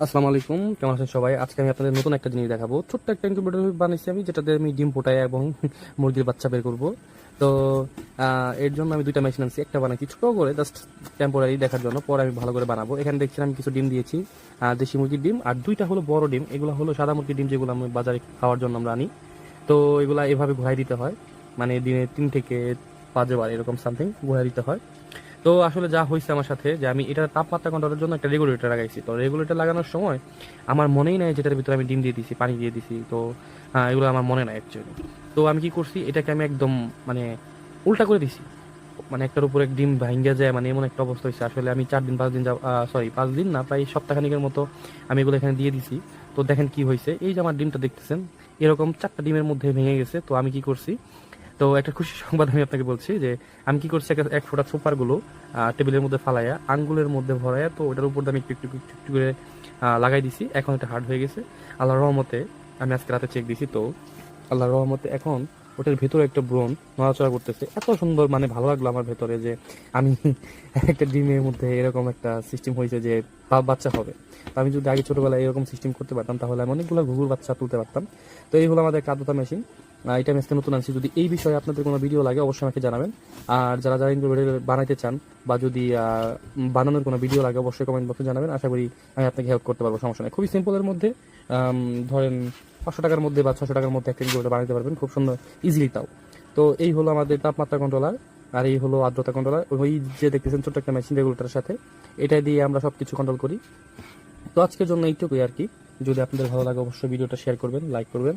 আসসালামু আলাইকুম, কেমন আছেন সবাই? আজকে আমি আপনাদের নতুন একটা জিনিস দেখাবো। ছোট্ট একটা ইনকিউবেটর বানিয়েছি আমি, যেটাতে আমি ডিম ফোটাই এবং মুরগির বাচ্চা বের করব। তো এর জন্য আমি দুইটা মেশিন আনছি। একটা বানাইছি ছোট করে, জাস্ট টেম্পোরারি দেখার জন্য, পরে আমি ভালো করে বানাবো। এখানে দেখছিলাম কিছু ডিম দিয়েছি, দেশি মুরগির ডিম, আর দুইটা হলো বড় ডিম। এগুলো হলো সাদা মুরগির ডিম, যেগুলো আমি বাজারে খাওয়ার জন্য আমরা আনি। তো এগুলা এভাবে ঘোরাই দিতে হয়, মানে দিনে 3 থেকে 5 বার এরকম সামথিং ঘোরাই দিতে হয়। তো আসলে যা হয়েছে আমার সাথে, যে আমি এটা তাপমাত্রা কন্ট্রোলের জন্য একটা রেগুলেটর লাগাইছি। তো রেগুলেটর লাগানোর সময় আমার মনেই নাই যেটার ভিতরে আমি ডিম দিয়ে দিছি, পানি দিয়ে দিছি। তো এগুলো আমার মনে নাই অ্যাকচুয়ালি। তো আমি কি করছি, এটাকে আমি একদম মানে উল্টা করে দিছি। মানে একটার উপর এক ডিম ভাঙ্গা যায়, মানে এমন একটা অবস্থা হয়েছে। আসলে আমি 4 দিন 5 দিন সরি 5 দিন না, প্রায় সপ্তাহখানিকের মতো আমি এগুলো এখানে দিয়ে দিছি। তো দেখেন কি হয়েছে, এই যে আমার ডিমটা দেখতেছেন, এরকম 4টা ডিমের মধ্যে ভেঙে গেছে। তো আমি কি করছি, তো একটা খুশি সংবাদ আমি আপনাকে বলছি যে আমি কি করছি, এক ফোঁটা সুপার গুলো টেবিলের মধ্যে ফালাইয়া আঙ্গুলের মধ্যে ভরাইয়া, তো ওটার উপর দিয়ে আমি একটু একটু একটু একটু করে লাগাই দিছি। এখন এটা হার্ড হয়ে গেছে আল্লাহর রহমতে। আমি আজকে রাতে চেক দিছি, তো আল্লাহর রহমতে এখন ওটার ভেতরে একটা ব্রণ নড়াচড়া করতেছে। এত সুন্দর, মানে ভালো লাগলো আমার ভেতরে যে আমি একটা ডিমের মধ্যে এরকম একটা সিস্টেম হয়েছে যে বাচ্চা হবে। তো আমি যদি আগে ছোটবেলায় এরকম সিস্টেম করতে পারতাম, তাহলে আমি অনেকগুলো ঘুঘুর বাচ্চা তুলতে পারতাম। তো এই হলো আমাদের কাদুতা মেশিন। এটা আমি আজকে নতুন আনছি। যদি এই বিষয়ে আপনাদের কোনো ভিডিও লাগে, অবশ্যই আমাকে জানাবেন। আর যারা যারা ইনকিউবেটর বানাইতে চান, বা যদি বানানোর কোনো ভিডিও লাগে, অবশ্যই কমেন্ট বক্সে জানাবেন। আশা করি আমি আপনাকে হেল্প করতে পারবো, সমস্যা নেই। খুবই সিম্পলের মধ্যে, ধরেন 500 টাকার মধ্যে বা 600 টাকার মধ্যে একটা ইনকিউবেটর বানাতে পারবেন খুব সুন্দর, ইজিলি তাও। তো এই হলো আমাদের তাপমাত্রা কন্ট্রোলার, আর এই হলো আর্দ্রতা কন্ট্রোলার। ওই যে দেখতেছেন ছোট্ট একটা মেশিন রেগুলেটরের সাথে, এটা দিয়ে আমরা সবকিছু কন্ট্রোল করি। তো আজকের জন্য এইটুকুই আর কি। যদি আপনাদের ভালো লাগে, অবশ্যই ভিডিওটা শেয়ার করবেন, লাইক করবেন।